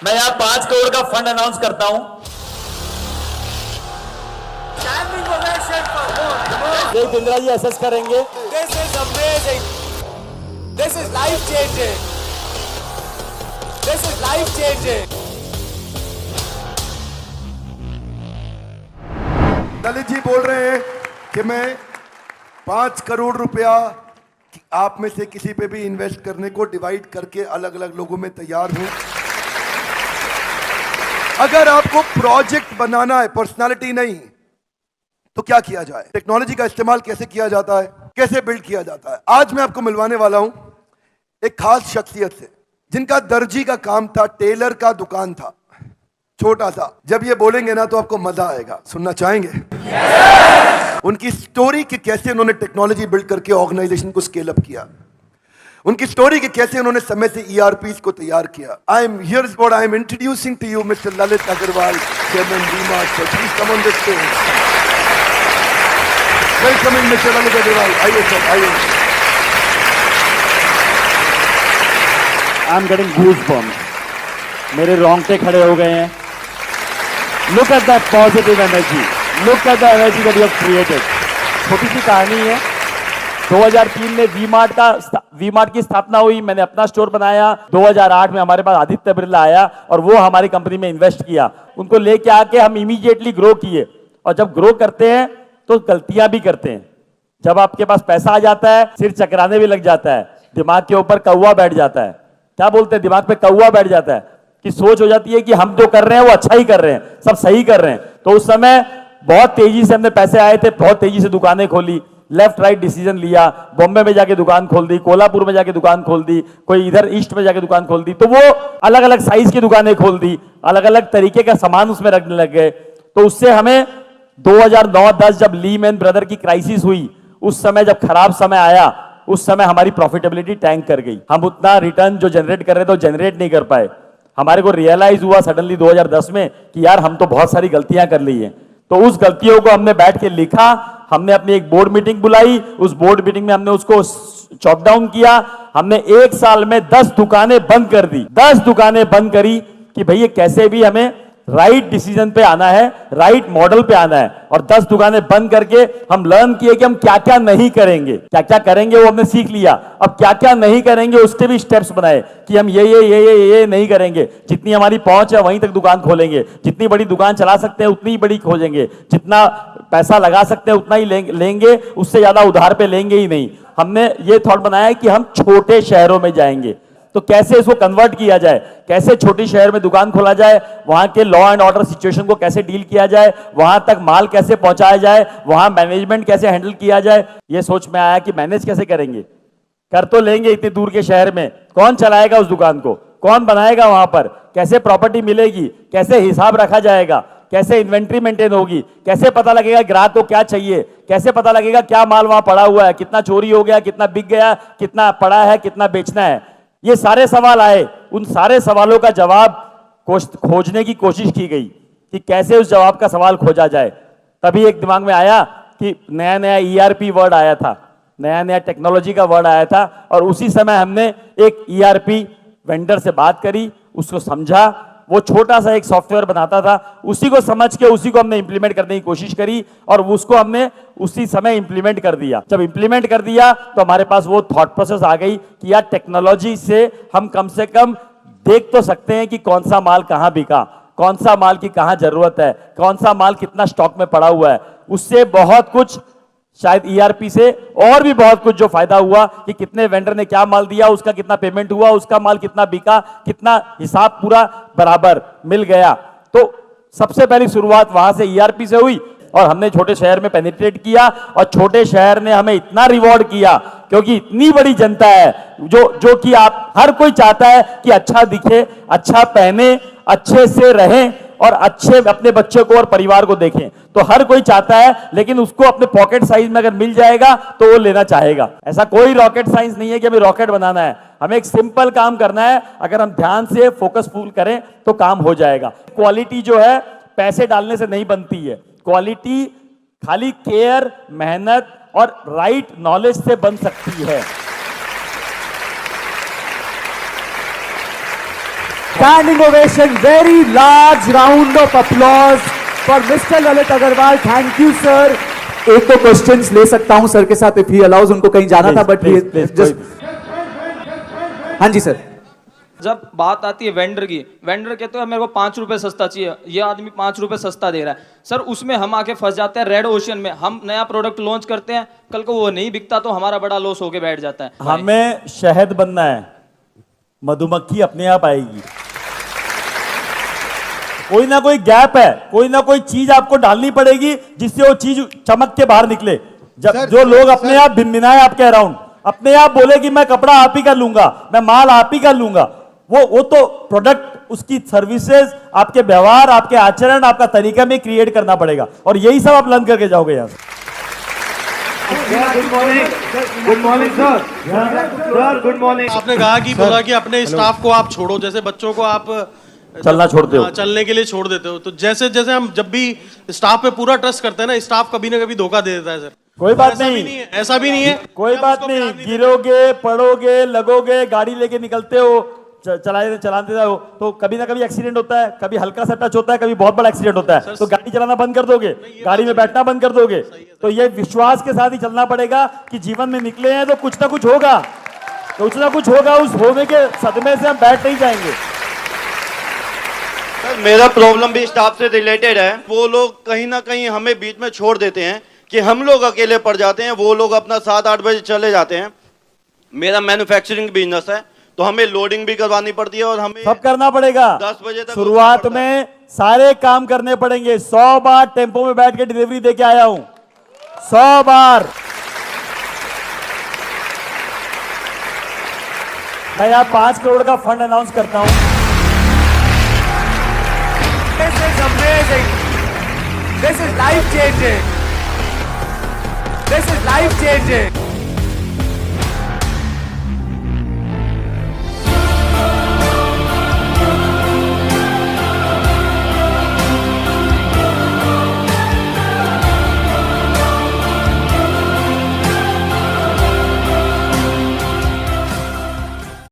मैं यहाँ 5 करोड़ का फंड अनाउंस करता हूँ। देव इंदिरा जी असेस करेंगे। This is amazing. This is life changing. This is life changing. Lalit ji बोल रहे हैं कि मैं 5 करोड़ रुपया आप में से किसी पे भी इन्वेस्ट करने को डिवाइड करके अलग अलग लोगों में तैयार हूं। अगर आपको प्रोजेक्ट बनाना है, पर्सनालिटी नहीं, तो क्या किया जाए, टेक्नोलॉजी का इस्तेमाल कैसे किया जाता है, कैसे बिल्ड किया जाता है। आज मैं आपको मिलवाने वाला हूं एक खास शख्सियत से जिनका दर्जी का काम था, टेलर का दुकान था, छोटा सा। जब ये बोलेंगे ना तो आपको मजा आएगा। सुनना चाहेंगे? उनकी स्टोरी कि कैसे उन्होंने टेक्नोलॉजी बिल्ड करके ऑर्गेनाइजेशन को स्केल अप किया, उनकी स्टोरी कि कैसे उन्होंने समय से ERPs को तैयार किया। I am here is what I am introducing to you mister Lalit Agarwal, chairman V Mart. So please come on this stage. Welcome in mister Lalit Agarwal. आइए सर, आइए। आई एम गेटिंग गूज़बम्प्स, मेरे रोंगटे खड़े हो गए हैं। Look at that positive energy, look at the energy that you have created. छोटी सी कहानी है। 2003 में वी-मार्ट की स्थापना हुई, मैंने अपना स्टोर बनाया। 2008 में हमारे पास आदित्य बिरला आया और वो हमारी कंपनी में इन्वेस्ट किया। उनको लेके आके हम इमीडिएटली ग्रो किए। और जब ग्रो करते हैं तो गलतियां भी करते हैं। जब आपके पास पैसा आ जाता है, सिर चकराने भी लग जाता है, दिमाग के ऊपर कौवा बैठ जाता है। क्या बोलते हैं, दिमाग पे कौवा बैठ जाता है कि सोच हो जाती है कि हम जो कर रहे हैं वो अच्छा ही कर रहे हैं, सब सही कर रहे हैं। तो उस समय बहुत तेजी से हमने पैसे आए थे, बहुत तेजी से दुकानें खोली, लेफ्ट राइट डिसीजन लिया। बॉम्बे में जाके दुकान खोल दी, कोल्हापुर में जाके दुकान खोल दी, कोई इधर ईस्ट में जाके दुकान खोल दी। तो वो अलग अलग साइज की दुकानें खोल दी, अलग अलग तरीके का सामान उसमें रखने लग गए। तो उससे हमें 2009-10 जब लीमैन ब्रदर की क्राइसिस हुई, उस समय जब खराब समय आया, उस समय हमारी प्रॉफिटेबिलिटी टैंक कर गई। हम उतना रिटर्न जो जनरेट कर रहे थे वो जनरेट नहीं कर पाए। हमारे को रियलाइज हुआ सडनली 2010 में कि यार हम तो बहुत सारी गलतियां कर ली हैं। तो उस गलतियों को हमने बैठ के लिखा, हमने अपनी एक बोर्ड मीटिंग बुलाई, उस बोर्ड मीटिंग में हमने उसको चॉप डाउन किया। हमने 1 साल में 10 दुकानें बंद कर दी, 10 दुकानें बंद करी कि भैया कैसे भी हमें राइट डिसीजन पे आना है, राइट मॉडल पे आना है। और 10 दुकानें बंद करके हम लर्न किए कि हम क्या क्या नहीं करेंगे, क्या क्या करेंगे वो हमने सीख लिया। अब क्या क्या नहीं करेंगे उसके भी स्टेप्स बनाए कि हम ये नहीं करेंगे। जितनी हमारी पहुंच है वहीं तक दुकान खोलेंगे, जितनी बड़ी दुकान चला सकते हैं उतनी ही बड़ी खोजेंगे, जितना पैसा लगा सकते हैं उतना ही लेंगे, उससे ज्यादा उधार पे लेंगे ही नहीं। हमने ये थॉट बनाया कि हम छोटे शहरों में जाएंगे, तो कैसे इसको कन्वर्ट किया जाए, कैसे छोटी शहर में दुकान खोला जाए, वहां के लॉ एंड ऑर्डर सिचुएशन को कैसे डील किया जाए, वहां तक माल कैसे पहुंचाया जाए, वहां मैनेजमेंट कैसे हैंडल किया जाए। ये सोच में आया कि मैनेज कैसे करेंगे, कर तो लेंगे इतनी दूर के शहर में, कौन चलाएगा उस दुकान को, कौन बनाएगा वहां पर, कैसे प्रॉपर्टी मिलेगी, कैसे हिसाब रखा जाएगा, कैसे इन्वेंट्री मेंटेन होगी, कैसे पता लगेगा ग्राहक को क्या चाहिए, कैसे पता लगेगा क्या माल वहां पड़ा हुआ है, कितना चोरी हो गया, कितना बिक गया, कितना पड़ा है, कितना बेचना है। ये सारे सवाल आए। उन सारे सवालों का जवाब खोजने की कोशिश की गई कि कैसे उस जवाब का सवाल खोजा जाए। तभी एक दिमाग में आया कि नया नया ERP वर्ड आया था, नया नया टेक्नोलॉजी का वर्ड आया था। और उसी समय हमने एक ERP वेंडर से बात करी, उसको समझा। वो छोटा सा एक सॉफ्टवेयर बनाता था, उसी को समझ के उसी को हमने इंप्लीमेंट करने की कोशिश करी और उसको हमने उसी समय इंप्लीमेंट कर दिया। जब इंप्लीमेंट कर दिया तो हमारे पास वो थॉट प्रोसेस आ गई कि यार टेक्नोलॉजी से हम कम से कम देख तो सकते हैं कि कौन सा माल कहां बिका, कौन सा माल की कहां जरूरत है, कौन सा माल कितना स्टॉक में पड़ा हुआ है। उससे बहुत कुछ, शायद ERP से और भी बहुत कुछ जो फायदा हुआ कि कितने वेंडर ने क्या माल दिया, उसका कितना पेमेंट हुआ, उसका माल कितना बिका, कितना हिसाब पूरा बराबर मिल गया। तो सबसे पहली शुरुआत वहां से ERP से हुई और हमने छोटे शहर में पेनिट्रेट किया और छोटे शहर ने हमें इतना रिवॉर्ड किया क्योंकि इतनी बड़ी जनता है जो कि आप हर कोई चाहता है कि अच्छा दिखे, अच्छा पहने, अच्छे से रहें और अच्छे अपने बच्चे को और परिवार को देखें। तो हर कोई चाहता है, लेकिन उसको अपने पॉकेट साइज में अगर मिल जाएगा तो वो लेना चाहेगा। ऐसा कोई रॉकेट साइंस नहीं है कि हमें रॉकेट बनाना है, हमें एक सिंपल काम करना है। अगर हम ध्यान से फोकसफुल करें तो काम हो जाएगा। क्वालिटी जो है पैसे डालने से नहीं बनती है, क्वालिटी खाली केयर, मेहनत और राइट नॉलेज से बन सकती है। Standing ovation, very large round of applause for Mr. Lalit Agarwal. Thank you, sir. एक तो क्वेश्चंस ले सकता हूं सर के साथ if he allows, उनको कहीं जाना था बट हाँ जी सर। जब बात आती है वेंडर की, वेंडर कहते हैं मेरे को 5 रुपए सस्ता चाहिए, ये आदमी 5 रुपए सस्ता दे रहा है सर, उसमें हम आके फंस जाते हैं रेड ओशियन में। हम नया प्रोडक्ट लॉन्च करते हैं, कल को वो नहीं बिकता तो हमारा बड़ा लॉस होके बैठ जाता है। हमें शहद बनना है, मधुमक्खी अपने आप आएगी। कोई ना कोई गैप है, कोई ना कोई चीज आपको डालनी पड़ेगी जिससे वो चीज चमक के बाहर निकले। जब जो लोग अपने आप भिनभिनाए आपके अराउंड, अपने आप बोले कि मैं कपड़ा आप ही का लूंगा, मैं माल आप ही का लूंगा, वो तो प्रोडक्ट, उसकी सर्विसेज, आपके व्यवहार, आपके आचरण, आपका तरीका में क्रिएट करना पड़ेगा। और यही सब आप लर्न करके जाओगे यहाँ। Good morning sir. Sir good morning. आपने कहा कि बोला कि अपने स्टाफ को आप छोड़ो, जैसे बच्चों को आप चलना छोड़ते हो, चलने के लिए छोड़ देते हो, तो जैसे जैसे हम जब भी स्टाफ पे पूरा ट्रस्ट करते हैं ना, स्टाफ कभी ना कभी धोखा दे देता है सर। कोई बात ऐसा भी नहीं, नहीं है, ऐसा भी नहीं है, कोई बात नहीं। गिरोगे, पड़ोगे, लगोगे, गाड़ी लेके निकलते हो, चलाते हो तो कभी ना कभी एक्सीडेंट होता है, कभी हल्का सा टच होता है, कभी बहुत बड़ा एक्सीडेंट होता है, तो गाड़ी चलाना बंद कर दोगे, गाड़ी में बैठना बंद कर दोगे। तो ये विश्वास के साथ ही चलना पड़ेगा कि जीवन में निकले हैं तो कुछ ना कुछ होगा, कुछ ना कुछ होगा। उस होने के सदमे से हम बैठ नहीं जाएंगे। सर मेरा प्रॉब्लम भी स्टाफ से रिलेटेड है। वो लोग कहीं ना कहीं हमें बीच में छोड़ देते हैं कि हम लोग अकेले पड़ जाते हैं, वो लोग अपना 7-8 बजे चले जाते हैं। मेरा मैन्युफैक्चरिंग बिजनेस है तो हमें लोडिंग भी करवानी पड़ती है और हमें सब करना पड़ेगा। 10 बजे तक शुरुआत में सारे काम करने पड़ेंगे। 100 बार टेम्पो में बैठ के डिलीवरी देके आया हूं, 100 बार। मैं यहाँ 5 करोड़ का फंड अनाउंस करता हूं। This is amazing. This is life changing. This is life changing.